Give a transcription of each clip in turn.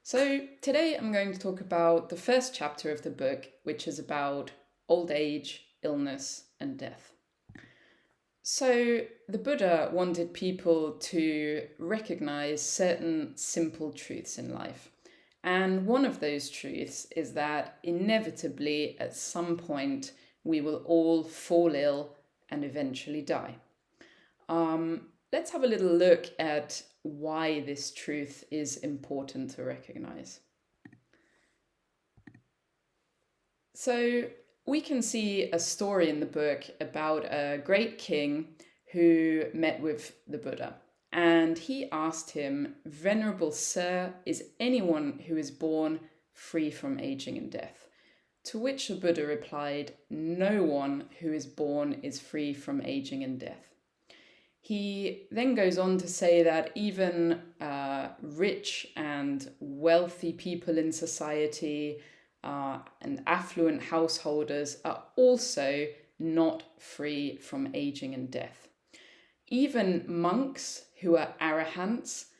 So, today I'm going to talk about the first chapter of the book, which is about old age, illness, and death. So, the Buddha wanted people to recognize certain simple truths in life. And one of those truths is that inevitably, at some point, we will all fall ill and eventually die. Let's have a little look at why this truth is important to recognize. So we can see a story in the book about a great king who met with the Buddha. And he asked him, "Venerable Sir, is anyone who is born free from aging and death?" To which the Buddha replied, "No one who is born is free from aging and death." He then goes on to say that even rich and wealthy people in society and affluent householders are also not free from aging and death. Even monks who are arahants,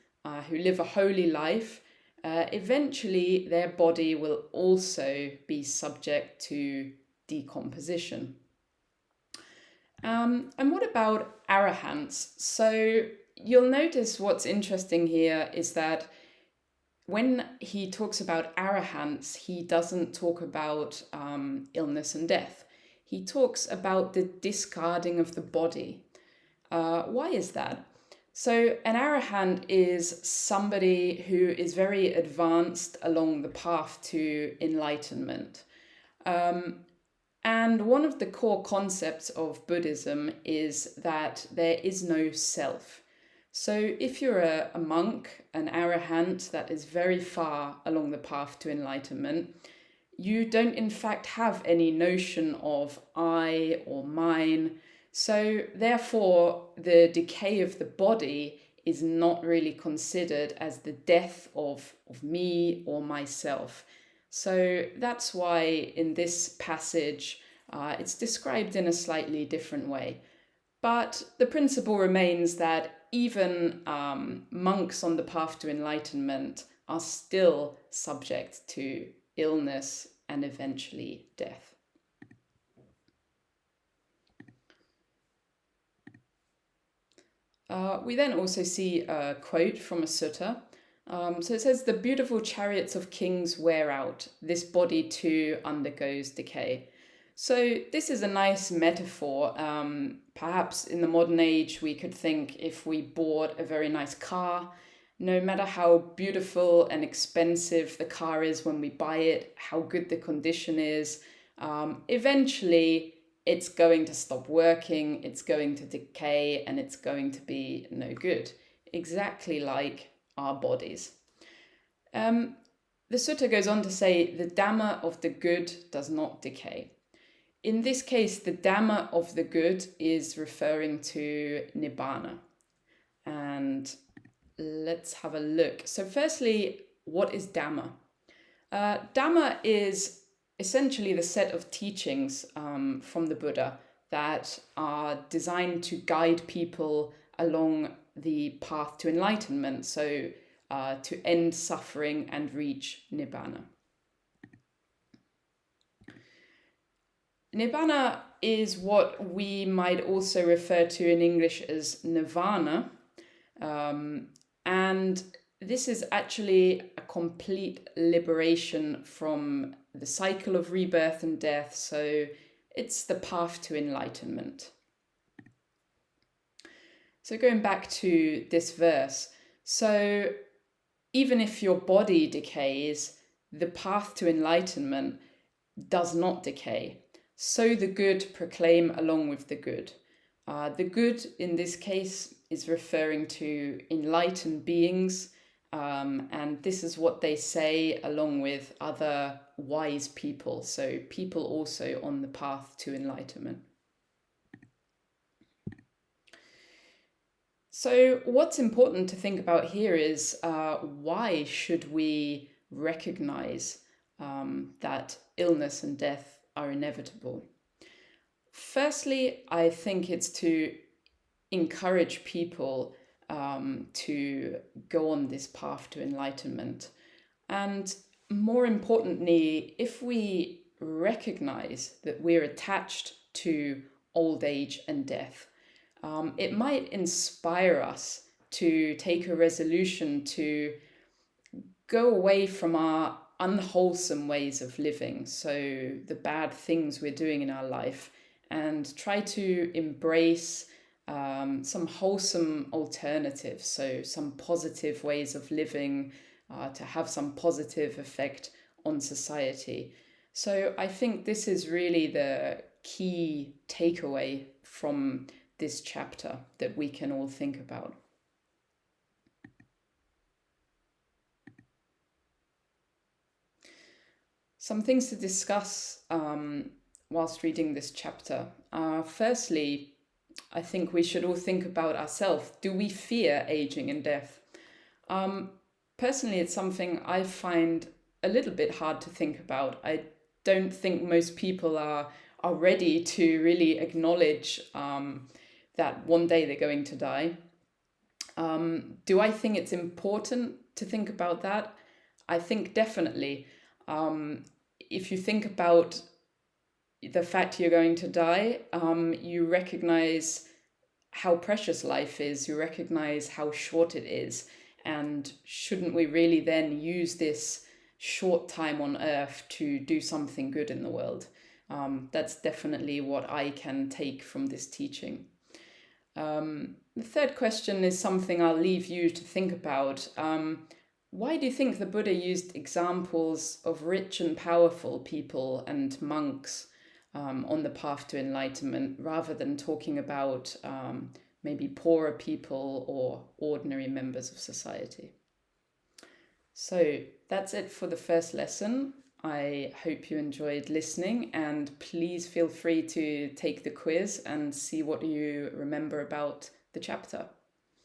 who live a holy life, eventually their body will also be subject to decomposition. And what about arahants? So you'll notice what's interesting here is that when he talks about arahants, he doesn't talk about illness and death. He talks about the discarding of the body. Why is that? So, an arahant is somebody who is very advanced along the path to enlightenment. And one of the core concepts of Buddhism is that there is no self. So, if you're a monk, an arahant that is very far along the path to enlightenment, you don't in fact have any notion of I or mine. So, therefore, the decay of the body is not really considered as the death of me or myself. So, that's why in this passage it's described in a slightly different way. But the principle remains that even monks on the path to enlightenment are still subject to illness and eventually death. We then also see a quote from a sutta. So it says, "The beautiful chariots of kings wear out, this body too undergoes decay." So this is a nice metaphor. Perhaps in the modern age, we could think if we bought a very nice car, no matter how beautiful and expensive the car is when we buy it, how good the condition is, eventually it's going to stop working, it's going to decay, and it's going to be no good. Exactly like our bodies. The sutta goes on to say, "The Dhamma of the good does not decay." In this case, the Dhamma of the good is referring to Nibbana. And let's have a look. So, firstly, what is Dhamma? Dhamma is essentially the set of teachings from the Buddha that are designed to guide people along the path to enlightenment, so to end suffering and reach Nibbana. Nibbana is what we might also refer to in English as nirvana. And this is actually a complete liberation from the cycle of rebirth and death. So it's the path to enlightenment. So going back to this verse, so even if your body decays, the path to enlightenment does not decay. So the good proclaim along with the good. The good in this case is referring to enlightened beings, and this is what they say along with other wise people, so people also on the path to enlightenment. So, what's important to think about here is why should we recognize that illness and death are inevitable? Firstly, I think it's to encourage people to go on this path to enlightenment. And more importantly, if we recognize that we're attached to old age and death, it might inspire us to take a resolution to go away from our unwholesome ways of living, so the bad things we're doing in our life, and try to embrace some wholesome alternatives, so some positive ways of living to have some positive effect on society. So I think this is really the key takeaway from this chapter that we can all think about. Some things to discuss whilst reading this chapter. Firstly, I think we should all think about ourselves. Do we fear aging and death? Personally, it's something I find a little bit hard to think about. I don't think most people are ready to really acknowledge that one day they're going to die. Do I think it's important to think about that? I think definitely. If you think about the fact you're going to die, you recognize how precious life is, you recognize how short it is. And shouldn't we really then use this short time on earth to do something good in the world? That's definitely what I can take from this teaching. The third question is something I'll leave you to think about. Why do you think the Buddha used examples of rich and powerful people and monks on the path to enlightenment rather than talking about maybe poorer people or ordinary members of society? So that's it for the first lesson. I hope you enjoyed listening, and please feel free to take the quiz and see what you remember about the chapter.